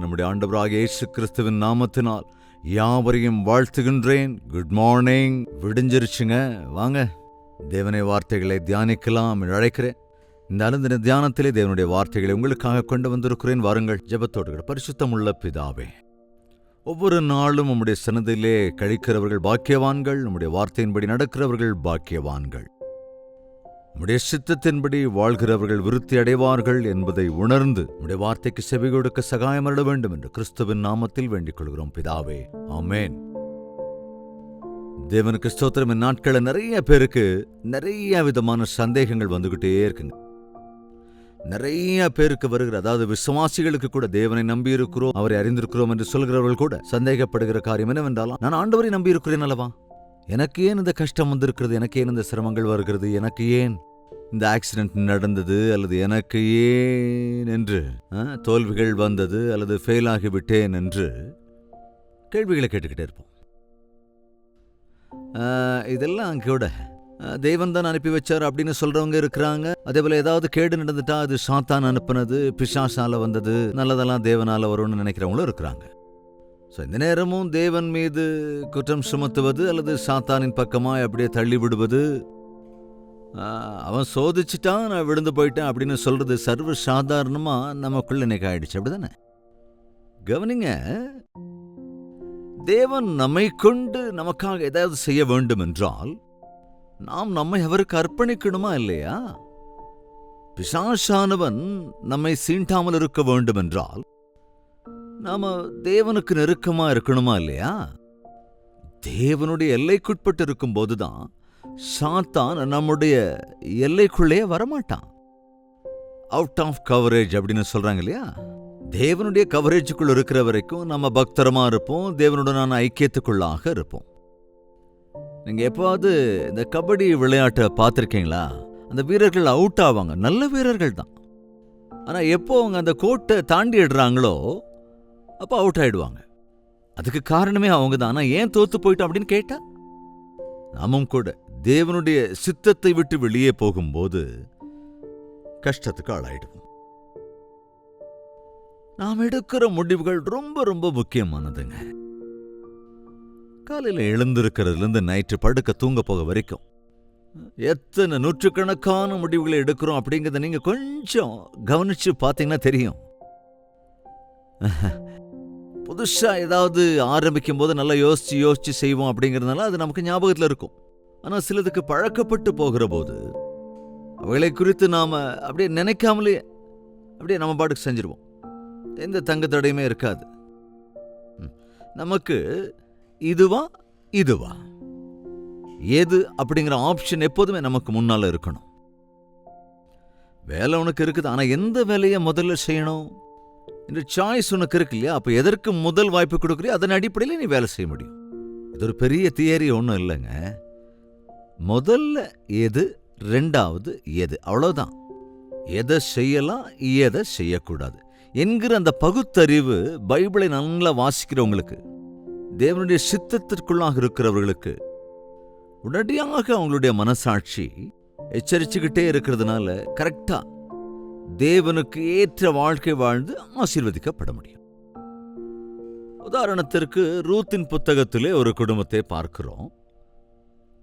நம்முடைய ஆண்டவராகிய இயேசு கிறிஸ்துவின் நாமத்தினால் யாவரையும் வாழ்த்துகின்றேன். Good morning. விடிஞ்சிருச்சுங்க. வாங்க தேவனுடைய வார்த்தைகளை தியானிக்கலாம் அழைக்கிறேன். இந்த அனுதின தியானத்திலே தேவனுடைய வார்த்தைகளை உங்களுக்காக கொண்டு வந்திருக்கிறேன். வாருங்கள் ஜெபத்தோடு. பரிசுத்தமுள்ள பிதாவே, ஒவ்வொரு நாளும் நம்முடைய சன்னதியிலே கழிக்கிறவர்கள் பாக்கியவான்கள், நம்முடைய வார்த்தையின்படி நடக்கிறவர்கள் பாக்கியவான்கள். நம்முடைய சித்தத்தின்படி வாழ்கிறவர்கள் விருத்தி அடைவார்கள் என்பதை உணர்ந்து நம்முடைய வார்த்தைக்கு செவி கொடுக்க சகாயம் அருள வேண்டும் என்று கிறிஸ்துவின் நாமத்தில் வேண்டிக் கொள்கிறோம் பிதாவே, ஆமென். தேவனுக்கு ஸ்தோத்திரம். இந்நாட்கள நிறைய பேருக்கு நிறைய விதமான சந்தேகங்கள் வந்துகிட்டே இருக்குங்க. நிறைய பேருக்கு வருகிற, அதாவது விசுவாசிகளுக்கு கூட தேவனை நம்பி இருக்கிறோம், அவரை அறிந்திருக்கிறோம் என்று சொல்கிறவர்கள் கூட சந்தேகப்படுகிற காரியம் என்னவென்றாலும், நான் ஆண்டவரை நம்பி இருக்கிறேன் அல்லவா, எனக்கு ஏன் இந்த கஷ்டம் வந்திருக்கிறது, எனக்கு ஏன் இந்த சிரமங்கள் வருகிறது, எனக்கு ஏன் இந்த ஆக்சிடென்ட் நடந்தது, அல்லது எனக்கு ஏன் என்று தோல்விகள் வந்தது, அல்லது ஃபெயில் ஆகிவிட்டேன் என்று கேள்விகளை கேட்டுக்கிட்டே இருப்போம். இதெல்லாம் கூட தெய்வம் தான் அனுப்பி வச்சார் அப்படின்னு சொல்றவங்க இருக்கிறாங்க. அதே போல ஏதாவது கேடு நடந்துட்டா அது சாத்தான் அனுப்புனது, பிசாசால வந்தது, நல்லதெல்லாம் தேவனால வரும்னு நினைக்கிறவங்களும் இருக்கிறாங்க. இந்த நேரமும் தேவன் மீது குற்றம் சுமத்துவது அல்லது சாத்தானின் பக்கமாய் அப்படியே தள்ளி விடுவது, அவன் சோதிச்சுட்டான் நான் விழுந்து போயிட்டேன் அப்படின்னு சொல்றது சர்வ சாதாரணமா நமக்குள்ள இன்னைக்கு ஆயிடுச்சு. அப்படிதானே? கவனிங்க, தேவன் நம்மை கொண்டு நமக்காக ஏதாவது செய்ய வேண்டும் என்றால் நாம் நம்மை அவருக்கு அர்ப்பணிக்கணுமா இல்லையா? பிசாசானவன் நம்மை சீண்டாமல் இருக்க வேண்டும் என்றால் நாம தேவனுக்கு நெருக்கமா இருக்கணுமா இல்லையா? தேவனுடைய எல்லைக்குட்பட்டு இருக்கும் போதுதான் சாத்தான் நம்முடைய எல்லைக்குள்ளே வரமாட்டான். அவுட் ஆஃப் கவரேஜ் அப்படின்னு சொல்றாங்க இல்லையா? தேவனுடைய கவரேஜுக்குள் இருக்கிற வரைக்கும் நம்ம பக்தரமா இருப்போம், தேவனுடனான ஐக்கியத்துக்குள்ளாக இருப்போம். நீங்க எப்பாவது இந்த கபடி விளையாட்டை பார்த்திருக்கீங்களா? அந்த வீரர்கள் அவுட் ஆவாங்க, நல்ல வீரர்கள் தான். ஆனா எப்போ அவங்க அந்த கோட்டை தாண்டிடுறாங்களோ அப்போ அவுட் ஆயிடுவாங்க. அதுக்கு காரணமே அவங்க தான். ஆனா ஏன் தோத்து போயிட்டோம் அப்படின்னு கேட்டா, நாமும் கூட தேவனுடைய சித்தத்தை விட்டு வெளியே போகும்போது கஷ்டத்துக்கு ஆளாயிடுவோம். நாம் எடுக்கிற முடிவுகள் ரொம்ப ரொம்ப முக்கியமானதுங்க. காலையில எழுந்திருக்கிறதுல இருந்து நைட்டு படுக்க தூங்க போக வரைக்கும் எத்தனை நூற்றுக்கணக்கான முடிவுகளை எடுக்கிறோம் அப்படிங்கிறத நீங்க கொஞ்சம் கவனிச்சு பார்த்தீங்கன்னா தெரியும். புதுசா ஏதாவது ஆரம்பிக்கும் போது நல்லா யோசிச்சு யோசிச்சு செய்வோம் அப்படிங்கிறதுனால அது நமக்கு ஞாபகத்தில் இருக்கும். ஆனா சிலதுக்கு பழக்கப்பட்டு போகிற போது அவைகளை குறித்து நாம அப்படியே நினைக்காமலே அப்படியே நம்ம பாட்டுக்கு செஞ்சிருவோம். எந்த தங்கு தடையுமே இருக்காது. நமக்கு இதுவா இதுவா ஏது அப்படிங்கிற ஆப்ஷன் எப்போதுமே நமக்கு முன்னால இருக்கணும். வேலை உனக்கு இருக்குது, ஆனா எந்த வேலையை முதல்ல செய்யணும் இந்த சாய்ஸ் உனக்கு இருக்கு இல்லையா? அப்ப எதற்கு முதல் வாய்ப்பு கொடுக்குறியோ அதன் அடிப்படையில் நீ வேலை செய்ய முடியும். இது ஒரு பெரிய தியரி ஒன்றும் இல்லைங்க. முதல்ல எது, ரெண்டாவது எது, அவ்வளவுதான். எதை செய்யலாம், எதை செய்யக்கூடாது என்கிற அந்த பகுத்தறிவு பைபிளை நல்லா வாசிக்கிறவங்களுக்கு, தேவனுடைய சித்தத்திற்குள்ளாக இருக்கிறவர்களுக்கு உடனடியாக அவங்களுடைய மனசாட்சி எச்சரிச்சுக்கிட்டே இருக்கிறதுனால கரெக்டா தேவனுக்கு ஏற்ற வாழ்க்கை வாழ்ந்து ஆசீர்வதிக்கப்பட முடியும். உதாரணத்திற்கு ரூத்தின் புத்தகத்திலே ஒரு குடும்பத்தை பார்க்கிறோம்.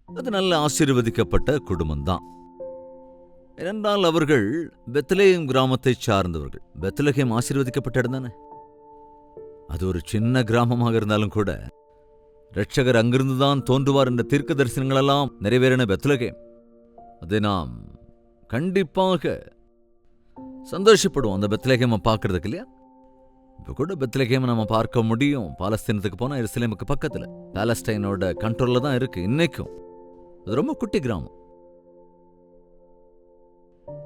அது நல்ல ஆசீர்வதிக்கப்பட்ட குடும்பம்தான். ஏனென்றால் அவர்கள் பெத்லெகேம் கிராமத்தை சார்ந்தவர்கள். பெத்லெகேம் ஆசீர்வதிக்கப்பட்ட இடம் தானே. அது ஒரு சின்ன கிராமமாக இருந்தாலும் கூட இரட்சகர் அங்கிருந்துதான் தோன்றுவார் என்ற தீர்க்க தரிசனங்களெல்லாம் நிறைவேறின பெத்லெகேம். அதை நாம் கண்டிப்பாக சந்தோஷப்படுவோம் அந்த பெத்லெகேமை பார்க்கறதுக்கு இல்லையா? இப்போ கூட பெத்லெகேமை நம்ம பார்க்க முடியும். பாலஸ்தீனத்துக்கு போனால் எருசலேமுக்கு பக்கத்தில் பாலஸ்டைனோட கண்ட்ரோலில் தான் இருக்கு இன்னைக்கும். அது ரொம்ப குட்டி கிராமம்.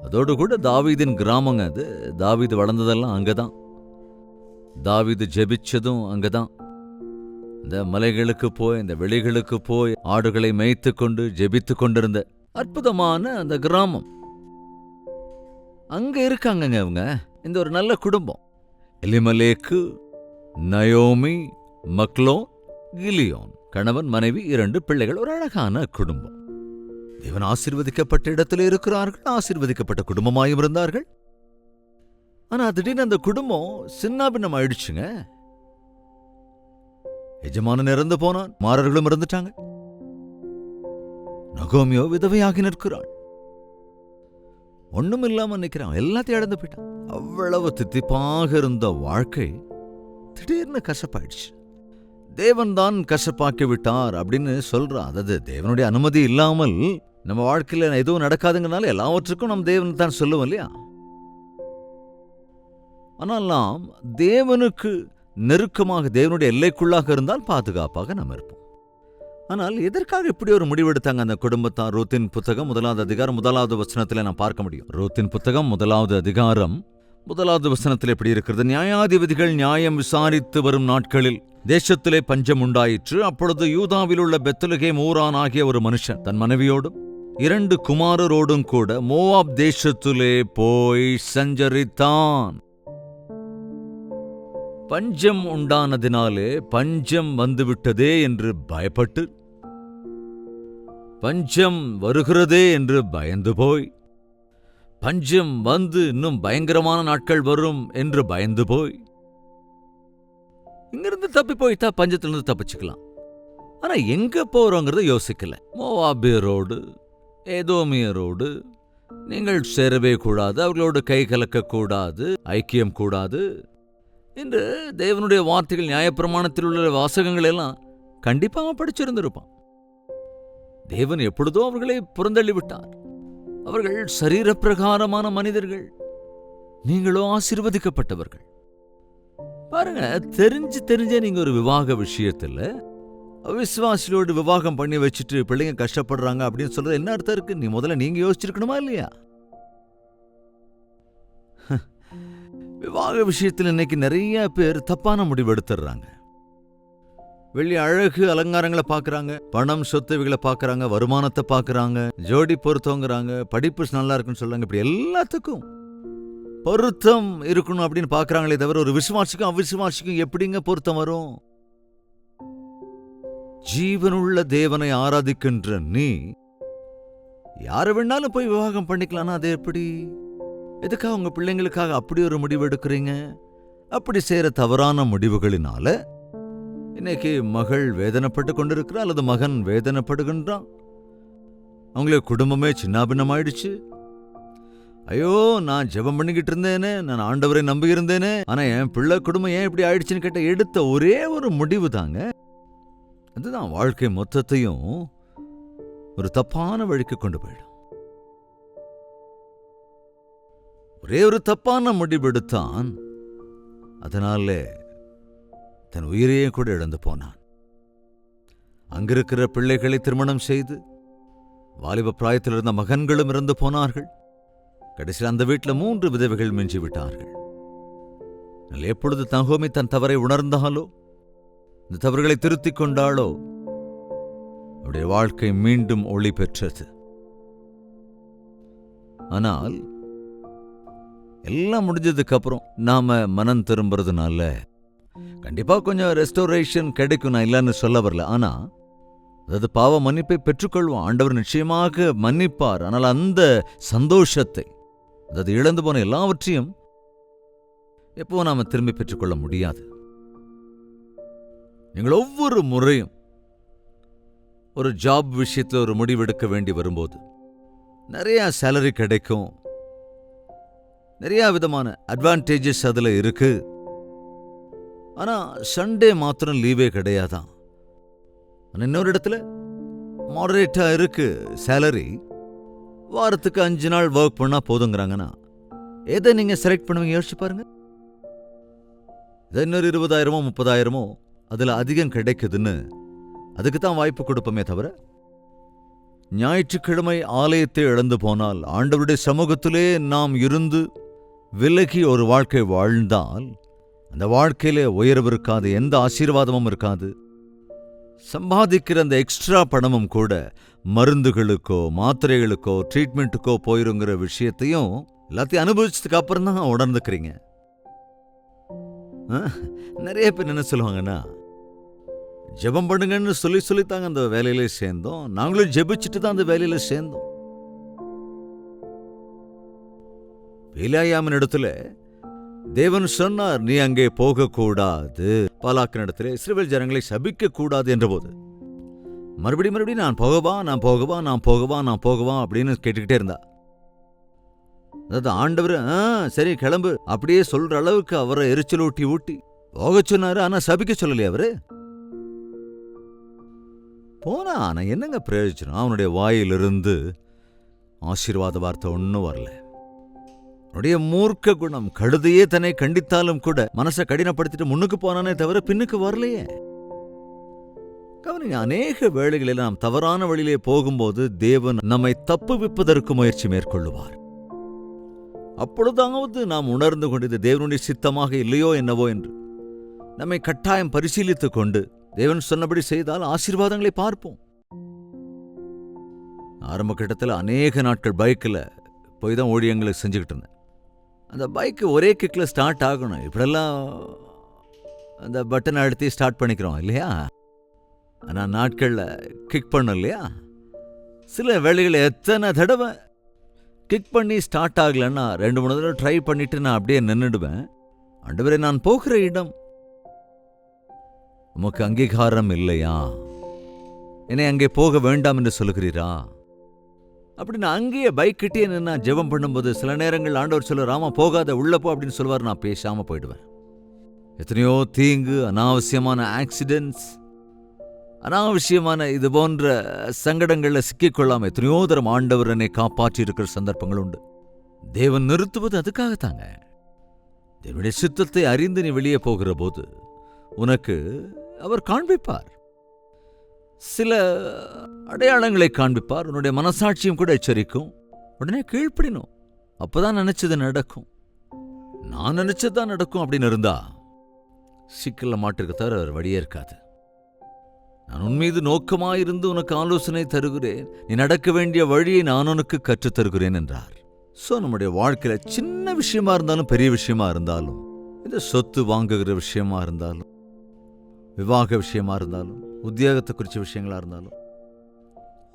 அதோடு கூட தாவீதின் கிராமங்க அது. தாவீது வளர்ந்ததெல்லாம் அங்கதான். தாவீது ஜெபிச்சதும் அங்கதான். இந்த மலைகளுக்கு போய், இந்த வெளிகளுக்கு போய் ஆடுகளை மேய்த்து கொண்டு ஜெபித்து கொண்டிருந்த அற்புதமான அந்த கிராமம். அங்க இருக்காங்கங்க அவங்க. இந்த ஒரு நல்ல குடும்பம். எலிமலேக்கு, நயோமி, மக்லோன், கிலியோன், கணவன் மனைவி 2 பிள்ளைகள். ஒரு அழகான குடும்பம். தேவன் ஆசீர்வதிக்கப்பட்ட இடத்துல இருக்கிறார்கள், ஆசீர்வதிக்கப்பட்ட குடும்பமாயும் இருந்தார்கள். ஆனா திடீர்னு அந்த குடும்பம் சின்னாபின்னம் ஆயிடுச்சுங்க. எஜமானன் இறந்து போனான், மாரர்களும் இறந்துட்டாங்க. நகோமியோ விதவையாகி நிற்கிறாள். ஒண்ணும் இல்லாம நிக்கிறான், எல்லாத்தையும் இழந்து போயிட்டான். அவ்வளவு தித்திப்பாக இருந்த வாழ்க்கை திடீர்னு கசப்பாயிடுச்சு. தேவன் தான் கசப்பாக்கி விட்டார் அப்படின்னு சொல்றான். அதாவது தேவனுடைய அனுமதி இல்லாமல் நம்ம வாழ்க்கையில எதுவும் நடக்காதுங்கனால எல்லாவற்றுக்கும் நம்ம தேவன் தான் சொல்லுவோம் இல்லையா? ஆனால் நாம் தேவனுக்கு நெருக்கமாக, தேவனுடைய எல்லைக்குள்ளாக இருந்தால் பாதுகாப்பாக நாம் இருப்போம். ஆனால் எதற்காக இப்படி ஒரு முடிவெடுத்தாங்க அந்த குடும்பத்தார்? ரூத்தின் புத்தகம் 1வது அதிகாரம் 1வது வசனத்தில் நாம் பார்க்க முடியும். ரூத்தின் புத்தகம் 1வது அதிகாரம் 1வது வசனத்தில் எப்படி இருக்கிறது? நியாயாதிபதிகள் நியாயம் விசாரித்து வரும் நாட்களில் தேசத்திலே பஞ்சம் உண்டாயிற்று. அப்பொழுது யூதாவில் உள்ள பெத்லகேம் ஊரான் ஆகிய ஒரு மனுஷன் தன் மனைவியோடும் 2 குமாரரோடும் கூட மோவாப் தேசத்திலே போய் சஞ்சரித்தான். பஞ்சம் உண்டானதினாலே பஞ்சம் வந்துவிட்டதே என்று பயப்பட்டு, பஞ்சம் வருகிறதே என்று பயந்து போய், பஞ்சம் வந்து இன்னும் பயங்கரமான நாட்கள் வரும் என்று பயந்து போய், இங்கிருந்து தப்பி போய்த்தா பஞ்சத்திலிருந்து தப்பிச்சுக்கலாம். ஆனா எங்க போறோங்கிறத யோசிக்கல. மோவாபியரோடு ஏதோமியரோடு நீங்கள் சேரவே கூடாது, அவர்களோடு கை கலக்க கூடாது, ஐக்கியம் கூடாது என்று தேவனுடைய வார்த்தைகள், நியாயப்பிரமாணத்தில் உள்ள வாசகங்கள் எல்லாம் கண்டிப்பா அவன் படிச்சிருந்திருப்பான். தேவன் எப்பொழுதோ அவர்களை புறந்தள்ளி விட்டார். அவர்கள் சரீரப்பிரகாரமான மனிதர்கள், நீங்களோ ஆசீர்வதிக்கப்பட்டவர்கள். பாருங்க, தெரிஞ்சே நீங்க ஒரு விவாக விஷயத்துல அவிசுவாசியோடு விவாகம் பண்ணி வச்சுட்டு பிள்ளைங்க கஷ்டப்படுறாங்க அப்படின்னு சொல்றது என்ன அர்த்தம் இருக்கு? முதல்ல நீங்க யோசிச்சிருக்கணுமா இல்லையா? விவாக விஷயத்தில் இன்னைக்கு நிறைய பேர் தப்பான முடிவு எடுத்துடுறாங்க. வெள்ளி அழகு அலங்காரங்களை பாக்குறாங்க, பணம் சொத்து இவைகளை பாக்குறாங்க, வருமானத்தை பாக்குறாங்க, ஜோடி பொருத்தங்கிறாங்க, படிப்பு நல்லா இருக்குன்னு சொல்றாங்க. இப்படி எல்லாத்துக்கும் பொருத்தம் இருக்கணும் அப்படின்னு பாக்குறாங்களே தவிர ஒரு விசுவாசிக்கும் அவிசுவாசிக்கும் எப்படிங்க பொருத்தம் வரும்? ஜீவனுள்ள தேவனை ஆராதிக்கின்ற நீ யாரை வேணாலும் போய் விவாகம் பண்ணிக்கலாம்னா அது எப்படி? எதுக்காக உங்க பிள்ளைங்களுக்காக அப்படி ஒரு முடிவு எடுக்கிறீங்க? அப்படி செய்யற தவறான முடிவுகளினால இன்னைக்கு மகள் வேதனைப்பட்டு கொண்டிருக்கிறா, அல்லது மகன் வேதனைப்படுகின்றான். அவங்களுக்கு குடும்பமே சின்னாபின்னமாயிடுச்சு. ஐயோ, நான் ஜெபம் பண்ணிக்கிட்டு இருந்தேனே, நான் ஆண்டவரை நம்பி இருந்தேனே, ஆனா என் பிள்ளை குடும்பம் ஏன் இப்படி ஆயிடுச்சுன்னு கேட்ட எடுத்த ஒரே ஒரு முடிவு தாங்க, அதுதான் வாழ்க்கை மொத்தத்தையும் ஒரு தப்பான வழிக்கு கொண்டு போயிடும். ஒரே ஒரு தப்பான முடிவெடுத்தான், அதனால தன் உயிரையே கூட இழந்து போனான். அங்கிருக்கிற பிள்ளைகளை திருமணம் செய்து வாலிப பிராயத்தில் இருந்த மகன்களும் இறந்து போனார்கள். கடைசியில் அந்த வீட்டில் 3 விதவைகள் மிஞ்சி விட்டார்கள். எப்பொழுது நகோமி தன் தவறை உணர்ந்தாலோ, இந்த தவறுகளை திருத்திக் கொண்டாளோ, அவருடைய வாழ்க்கை மீண்டும் ஒளி பெற்றது. ஆனால் எல்லாம் முடிஞ்சதுக்கு அப்புறம் நாம மனம் திரும்புறதுனால கண்டிப்பா கொஞ்சம் ரெஸ்டோரேஷன் கிடைக்கும், நான் இல்லைன்னு சொல்ல வரல. ஆனா அதாவது பாவ மன்னிப்பை பெற்றுக்கொள்வோம், ஆண்டவர் நிச்சயமாக மன்னிப்பார். ஆனால் அந்த சந்தோஷத்தை, அதாவது இழந்து போன எல்லாவற்றையும் எப்போ நாம திரும்பி பெற்றுக்கொள்ள முடியாது. நீங்கள் ஒவ்வொரு முறையும் ஒரு ஜாப் விஷயத்தில் ஒரு முடிவெடுக்க வேண்டி வரும்போது நிறைய சேலரி கிடைக்கும், நிறைய விதமான அட்வான்டேஜஸ் அதுல இருக்கு. ஆனா சண்டே மாத்திரம் லீவே கிடையாதான். இன்னொரு இடத்துல மாடரேட்டா இருக்கு சேலரி, வாரத்துக்கு 5 நாள் ஒர்க் பண்ணா போதுங்கிறாங்கன்னா எதை நீங்க செலக்ட் பண்ணுவீங்க? யோசிச்சு பாருங்க. இன்னொரு 20,000 30,000 அதுல அதிகம் கிடைக்குதுன்னு அதுக்கு தான் வாய்ப்பு கொடுப்போமே தவிர, ஞாயிற்றுக்கிழமை ஆலயத்தை இழந்து போனால், ஆண்டவருடைய சமூகத்திலே நாம் இருந்து விலகி ஒரு வாழ்க்கை வாழ்ந்தால் அந்த வாழ்க்கையிலே உயர்வு இருக்காது, எந்த ஆசீர்வாதமும் இருக்காது. சம்பாதிக்கிற அந்த எக்ஸ்ட்ரா பணமும் கூட மருந்துகளுக்கோ மாத்திரைகளுக்கோ ட்ரீட்மெண்ட்டுக்கோ போயிருங்கிற விஷயத்தையும் எல்லாத்தையும் அனுபவிச்சதுக்கு அப்புறம் தான் உணர்ந்துக்கிறீங்க. நிறைய பேர் என்ன சொல்லுவாங்கன்னா, ஜெபம் பண்ணுங்கன்னு சொல்லித்தாங்க அந்த வேலையில சேர்ந்தோம், நாங்களும் ஜெபிச்சுட்டு தான் அந்த வேலையில சேர்ந்தோம். வேலாயாமின் இடத்துல தேவன் சொன்னார், நீ அங்கே போகக்கூடாது. பாலாக்கினிடத்திலே இஸ்ரவேல் ஜனங்களை சபிக்க கூடாது என்றபோது மறுபடியும் நான் போகவா அப்படின்னு கேட்டுக்கிட்டே இருந்தா. அதாவது ஆண்டவர் சரி கிளம்பு அப்படியே சொல்ற அளவுக்கு அவரை எரிச்சல் ஊட்டி போக சொன்னாரு. ஆனா சபிக்க சொல்லலையே அவரு. போனா ஆனா என்னங்க பிரயோஜனம்? அவனுடைய வாயிலிருந்து ஆசீர்வாத வார்த்தை ஒன்னும் வரல. அவனுடைய மூர்க்க குணம், கழுதையே தன்னை கண்டித்தாலும் கூட மனசை கடினப்படுத்திட்டு முன்னுக்கு போனானே தவிர பின்னுக்கு வரலையே. கவனிங்க, அநேக வேளைகளில் நாம் தவறான வழியிலே போகும்போது தேவன் நம்மை தப்புவிப்பதற்கு முயற்சி மேற்கொள்ளுவார். அப்பொழுதாவது நாம் உணர்ந்து கொண்டது தேவனுடைய சித்தமாக இல்லையோ என்னவோ என்று நம்மை கட்டாயம் பரிசீலித்துக் கொண்டு தேவன் சொன்னபடி செய்தால் ஆசீர்வாதங்களை பார்ப்போம். ஆரம்ப கட்டத்தில் அநேக நாட்கள் பைக்கில் போய் தான் ஊழியங்களை செஞ்சுக்கிட்டு இருந்தேன். அந்த பைக்கு ஒரே கிக்கில் ஸ்டார்ட் ஆகணும். இப்படியெல்லாம் அந்த பட்டன் அழுத்தி ஸ்டார்ட் பண்ணிக்கிறோம் இல்லையா? ஆனால் நாட்களில் கிக் பண்ணும் இல்லையா? சில வேளைகளில் எத்தனை தடவை கிக் பண்ணி ஸ்டார்ட் ஆகலைன்னா 2-3 தடவை ட்ரை பண்ணிட்டு நான் அப்படியே நின்றுடுவேன். ஆண்டவரே, நான் போகிற இடம் உமக்கு அங்கீகாரம் இல்லையா? என்னை அங்கே போக வேண்டாம் என்று சொல்லுகிறீரா? அப்படி நான் அங்கேயே பைக் கிட்டே நின்று ஜெபம் பண்ணும்போது சில நேரங்கள் ஆண்டவர் சொல்லுவார், ஆமா போகாத உள்ள போ அப்படின்னு சொல்லுவார். நான் பேசாம போயிடுவேன். எத்தனையோ தீங்கு, அனாவசியமான ஆக்சிடென்ட்ஸ், அனாவசியமான இது போன்ற சங்கடங்கள்ல சிக்கிக்கொள்ளாம எத்தனையோ தரம் ஆண்டவர் என்னை காப்பாற்றி இருக்கிற சந்தர்ப்பங்கள் உண்டு. தேவன் நிறுத்துவது அதுக்காகத்தாங்க. தேவனுடைய சித்தத்தை அறிந்து நீ வெளியே போகிற போது உனக்கு அவர் காண்பிப்பார். சில அடையாளங்களை காண்பிப்பார். உன்னுடைய மனசாட்சியும் கூட எச்சரிக்கும். உடனே கீழ்ப்படினும். அப்பதான் நினைச்சது நடக்கும். நான் நினைச்சதுதான் நடக்கும் அப்படின்னு இருந்தா சிக்கல்ல மாட்டிருக்க தவிர வழியே இருக்காது. நான் உன்மீது நோக்கமாயிருந்து உனக்கு ஆலோசனை தருகிறேன், நீ நடக்க வேண்டிய வழியை நான் உனக்கு கற்றுத் தருகிறேன் என்றார். சோ நம்முடைய வாழ்க்கையில சின்ன விஷயமா இருந்தாலும் பெரிய விஷயமா இருந்தாலும், இந்த சொத்து வாங்குகிற விஷயமா இருந்தாலும், விவாக விஷயமா இருந்தாலும், உத்தியோகத்தை குறிச்ச விஷயங்களா இருந்தாலும்,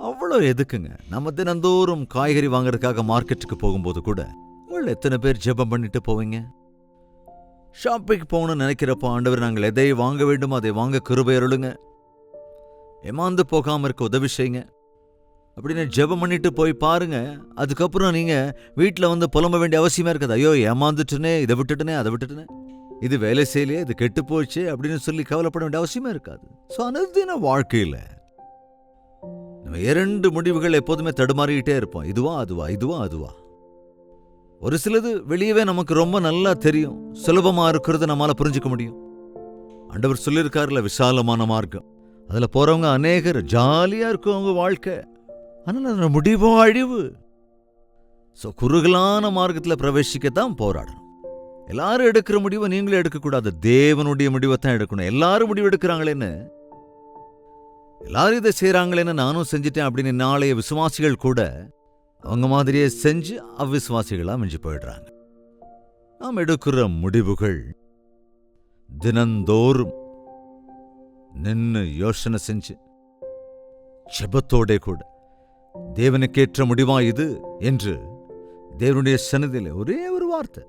அவ்வளோ எதுக்குங்க? நம்ம தினந்தோறும் காய்கறி வாங்குறதுக்காக மார்க்கெட்டுக்கு போகும்போது கூட உங்களை எத்தனை பேர் ஜெபம் பண்ணிட்டு போவீங்க? ஷாப்பிங் போகணும்னு நினைக்கிறப்போ, ஆண்டவர் நாங்கள் எதை வாங்க வேண்டுமோ அதை வாங்க கிருபை அருளுங்க, ஏமாந்து போகாம இருக்க உதவி செய்யுங்க அப்படின்னு ஜெபம் பண்ணிட்டு போய் பாருங்க. அதுக்கப்புறம் நீங்க வீட்டில் வந்து புலம்ப வேண்டிய அவசியமா இருக்காது. ஐயோ ஏமாந்துட்டுனே, இதை விட்டுட்டுனே, அதை விட்டுட்டுனே, இது வேலை செய்யலையே, இது கெட்டு போச்சு அப்படின்னு சொல்லி கவலைப்பட வேண்டிய அவசியமா இருக்காது. ஸோ அனுதின வாழ்க்கையில் நம்ம 2 முடிவுகள் எப்போதுமே தடுமாறிக்கிட்டே இருப்போம். இதுவா அதுவா, இதுவா அதுவா. ஒரு சிலது வெளியவே நமக்கு ரொம்ப நல்லா தெரியும், சுலபமா இருக்கிறது நம்மளால புரிஞ்சுக்க முடியும். ஆண்டவர் சொல்லியிருக்காருல, விசாலமான மார்க்கம், அதுல போறவங்க அநேகர், ஜாலியா இருக்கும் அவங்க வாழ்க்கை. ஆனால் அதோட முடிவோ அழிவு. ஸோ குறுகலான மார்க்கத்தில் பிரவேசிக்கத்தான் போராடணும். எல்லாரும் எடுக்கிற முடிவை நீங்களும் எடுக்கக்கூடாது. தேவனுடைய முடிவை தான் எடுக்கணும். எல்லாரும் முடிவு எடுக்கிறாங்களேன்னு, எல்லாரும் இதை செய்யறாங்களேன்னு நானும் செஞ்சுட்டேன் அப்படின்னு நாளைய விசுவாசிகள் கூட அவங்க மாதிரியே செஞ்சு அவ்விசுவாசிகளா மிஞ்சி போயிடுறாங்க. நாம் எடுக்கிற முடிவுகள் தினந்தோறும் நின்று யோசனை செஞ்சு ஜெபத்தோட கூட தேவனுக்கேற்ற முடிவா இது என்று தேவனுடைய சன்னதியில் ஒரே ஒரு வார்த்தை,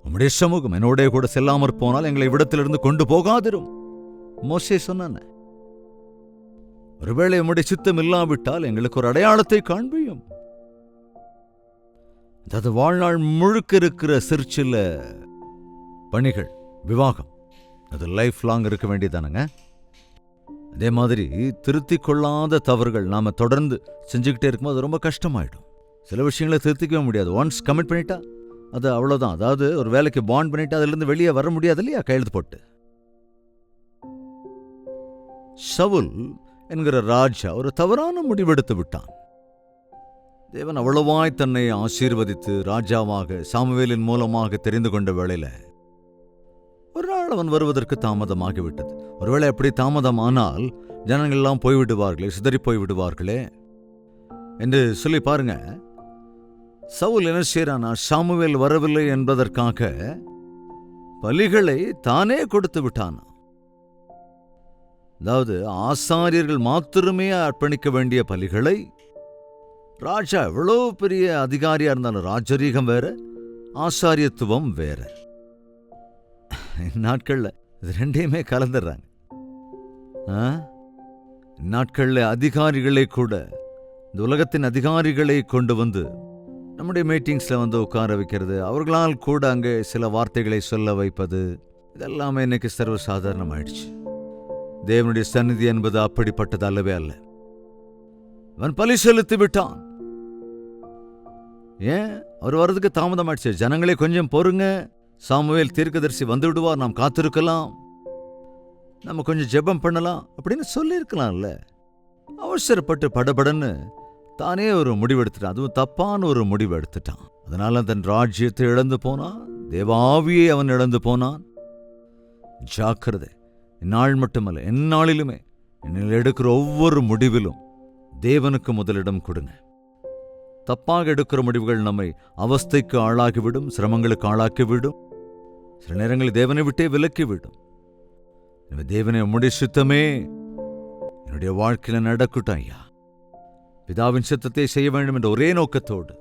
உம்முடைய சமூகம் என்னோட கூட செல்லாமற் போனால் எங்களை இவ்விடத்திலிருந்து கொண்டு போகாதிரும். மோசே சொன்னான, ஒருவேளை உம்முடைய சித்தம் இல்லாவிட்டால் எங்களுக்கு ஒரு அடையாளத்தை காண்பியும். அதாவது வாழ்நாள் முழுக்க இருக்கிற சிற்சில பணிகள், விவாகம், அது லைஃப் லாங் இருக்க வேண்டியதானங்க. அதே மாதிரி திருத்திக் கொள்ளாத தவறுகள் நாம தொடர்ந்து செஞ்சுக்கிட்டே இருக்கும்போது அது ரொம்ப கஷ்டமாயிடும். சில விஷயங்களை திருத்திக்கவே முடியாது. ஒன்ஸ் கமிட் பண்ணிட்டா அது அவ்வளவுதான். அதாவது ஒரு வேலைக்கு பாண்ட் பண்ணிட்டு அதுல இருந்து வெளியே வர முடியாது இல்லையா, கையெழுத்து போட்டு. சவுல் என்கிற ராஜா ஒரு தவறான முடிவெடுத்து விட்டான். தேவன் அவ்வளவாய் தன்னை ஆசீர்வதித்து ராஜாவாக சாமுவேலின் மூலமாக தெரிந்து கொண்ட வேளையில ஒரு நாள் அவன் வருவதற்கு தாமதமாகிவிட்டது. ஒருவேளை அப்படி தாமதமானால் ஜனங்கள் எல்லாம் போய்விடுவார்களே, சிதறி போய்விடுவார்களே என்று சொல்லி பாருங்க. சவுல் என்ன செய்யறானா, சாமுவேல் வரவில்லை என்பதற்காக பலிகளை தானே கொடுத்து விட்டானா. அதாவது ஆசாரியர்கள் மாத்திரமே அர்ப்பணிக்க வேண்டிய பலிகளை, ராஜா எவ்வளவு பெரிய அதிகாரியா இருந்தாலும் ராஜரீகம் வேற, ஆசாரியத்துவம் வேற. நாட்கள்ல இது ரெண்டையுமே கலந்துடுறாங்க. நாட்கள்ல அதிகாரிகளை கூட, இந்த உலகத்தின் அதிகாரிகளை கொண்டு வந்து நம்முடைய மீட்டிங்ஸ்ல வந்து உட்கார வைக்கிறது, அவர்களால் கூட அங்கே சில வார்த்தைகளை சொல்ல வைப்பது, இதெல்லாமே இன்னைக்கு சர்வசாதாரணமாயிடுச்சு. தேவனுடைய சந்நிதி என்பது அப்படிப்பட்டது அல்லவே அல்ல. அவன் பலி செலுத்தி விட்டான். ஏன் அவர் வர்றதுக்கு தாமதமாயிடுச்சு. ஜனங்களே கொஞ்சம் பொறுங்க, சாமுவேல் தீர்க்கதரிசி வந்து விடுவார், நாம் காத்திருக்கலாம், நம்ம கொஞ்சம் ஜெபம் பண்ணலாம் அப்படின்னு சொல்லியிருக்கலாம்ல. அவசரப்பட்டு படபடன்னு தானே ஒரு முடிவெடுத்துட்டான். அதுவும் தப்பான ஒரு முடிவு எடுத்துட்டான். அதனால தன் ராஜ்யத்தை இழந்து போனான், தேவாவியை அவன் இழந்து போனான். ஜாக்கிரதை. இந்நாள் மட்டுமல்ல, எந்நாளிலுமே என்னில் எடுக்கிற ஒவ்வொரு முடிவிலும் தேவனுக்கு முதலிடம் கொடுங்க. தப்பாக எடுக்கிற முடிவுகள் நம்மை அவஸ்தைக்கு ஆளாகிவிடும், சிரமங்களுக்கு ஆளாக்கிவிடும், சில நேரங்களில் தேவனை விட்டே விலக்கிவிடும். எனவே தேவனை உம்முடைய சித்தமே என்னுடைய வாழ்க்கையில நடக்கட்டும் ஐயா, பிதாவின் சித்தத்தை செய்ய வேண்டும் என்ற ஒரே நோக்கத்தோடு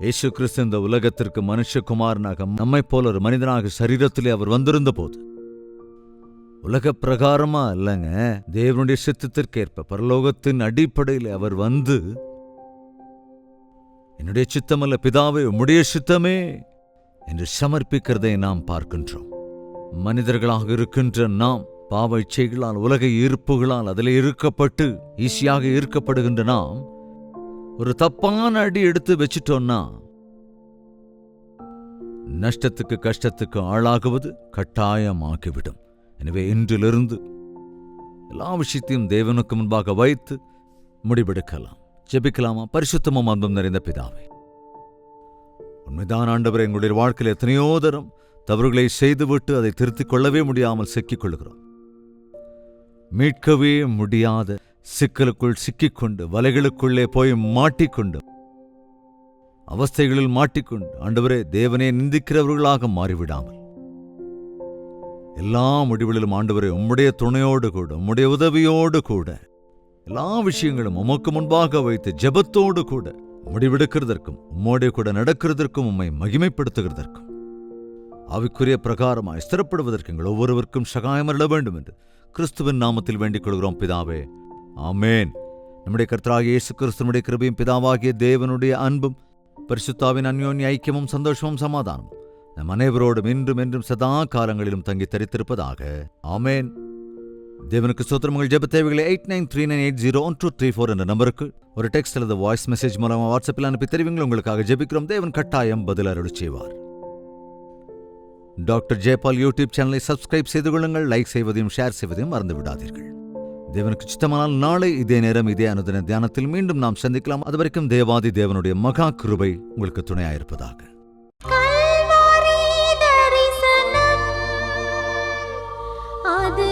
இயேசு கிறிஸ்து இந்த உலகத்திற்கு மனுஷகுமாரனாக நம்மைப் போல ஒரு மனிதனாக சரீரத்திலே அவர் வந்திருந்த போது, உலக பிரகாரமா இல்லைங்க, தேவனுடைய சித்தத்திற்கேற்ப பரலோகத்தின் அடிப்படையில் அவர் வந்து, என்னுடைய சித்தமல்ல பிதாவே உம்முடைய சித்தமே என்று சமர்ப்பிக்கிறதை நாம் பார்க்கின்றோம். மனிதர்களாக இருக்கின்ற நாம் பாவ இச்சைகளால், உலக ஈர்ப்புகளால் அதில் ஈர்க்கப்பட்டு ஈஸியாக ஈர்க்கப்படுகின்ற நாம் ஒரு தப்பான அடி எடுத்து வச்சிட்டோம்னா நஷ்டத்துக்கு கஷ்டத்துக்கு ஆளாகுவது கட்டாயமாகிவிடும். எனவே இன்றிலிருந்து எல்லா விஷயத்தையும் தேவனுக்கு முன்பாக வைத்து முடிவெடுக்கலாம். ஜெபிக்கலாமா? பரிசுத்தமும் அன்பும் நிறைந்த பிதாவே, உண்மைதான் ஆண்டவரே, எங்களுடைய வாழ்க்கையில் எத்தனையோ தரம் தவறுகளை செய்துவிட்டு அதை திருத்திக் கொள்ளவே முடியாமல் சிக்கிக் கொள்கிறோம். மீட்கவே முடியாத சிக்கலுக்குள் சிக்கிக்கொண்டு, வலைகளுக்குள்ளே போய் மாட்டிக்கொண்டு, அவஸ்தைகளில் மாட்டிக்கொண்டு ஆண்டவரே தேவனே நிந்திக்கிறவர்களாக மாறிவிடாமல், எல்லா முடிவுகளிலும் ஆண்டவரே உம்முடைய துணையோடு கூட, உம்முடைய உதவியோடு கூட எல்லா விஷயங்களும் உமக்கு முன்பாக வைத்து ஜெபத்தோடு கூட முடிவெடுக்கிறதற்கும், உம்மோடைய கூட நடக்கிறதற்கும், உம்மை மகிமைப்படுத்துகிறதற்கும், ஆவிக்குரிய பிரகாரமாய் ஸ்திரப்படுவதற்கு எங்கள் ஒவ்வொருவருக்கும் சகாயம் அருள வேண்டும் என்று கிறிஸ்துவின் நாமத்தில் வேண்டிக் கொள்கிறோம் பிதாவே, ஆமேன். நம்முடைய கர்த்தராகிய இயேசு கிறிஸ்துவினுடைய கிருபையும் பிதாவாகிய தேவனுடைய அன்பும் பரிசுத்தாவின் அன்யோன்ய ஐக்கியமும் சந்தோஷமும் சமாதானமும் நம் அனைவரோடும் இன்றும் என்றும் சதா காலங்களிலும் தங்கி தரித்திருப்பதாக, ஆமேன். தேவனுக்கு ஸ்தோத்திரங்கள். ஜெப தேவைகளை 8939801234 என்ற நம்பருக்கு ஒரு டெக்ஸ்ட் அல்லது வாய்ஸ் மெசேஜ் மூலமா வாட்ஸ்அப்பில் அனுப்பி தெரிவிங்கள். உங்களுக்காக ஜெபிக்கிறோம். தேவன் கட்டாயம் பதில் அருள் செய்வார். டாக்டர் ஜெயபால் யூடியூப் சேனலை சப்ஸ்கிரைப் செய்து கொள்ளுங்கள். லைக் செய்வதையும் ஷேர் செய்வதையும் மறந்து விடாதீர்கள். தேவனுக்கு சித்தமானால் நாளை இதே நேரம் இதே அனுதின தியானத்தில் மீண்டும் நாம் சந்திக்கலாம். அதுவரைக்கும் தேவாதி தேவனுடைய மகா கிருபை உங்களுக்கு துணையாயிருப்பதாக. அது